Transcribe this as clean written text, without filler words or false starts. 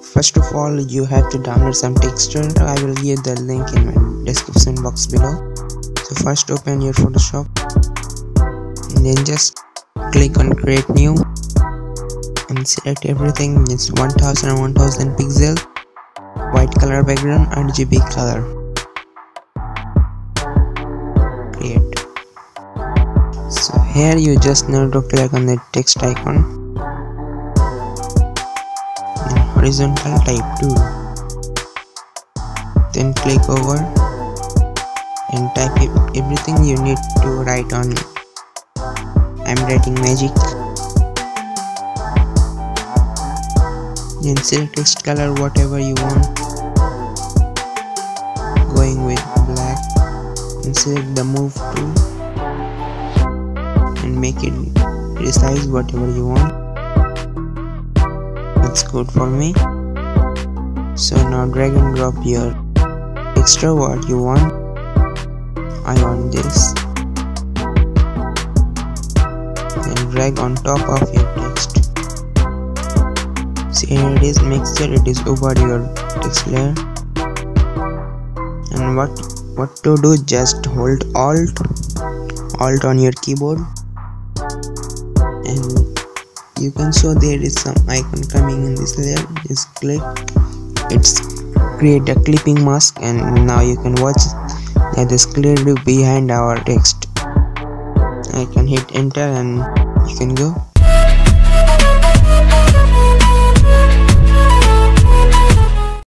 First of all, you have to download some texture. I will give the link in my description box below. So first open your Photoshop and then just click on create new and select everything. It's 1000 and 1000 pixel, white color background, RGB color. Create. So here you just need to click on the text icon. Horizontal type 2, then click over and type everything you need to write on it. I'm writing magic. Then select text color whatever you want, going with black, and select the move tool and make it resize whatever you want. That's good for me. So now drag and drop your extra what you want. I want this. Then drag on top of your text. See, here it is, make sure it is over your text layer. And what to do, just hold alt on your keyboard, and you can show there is some icon coming in this layer. Just click, it's create a clipping mask, and now you can watch that is clearly behind our text. I can hit enter and you can go.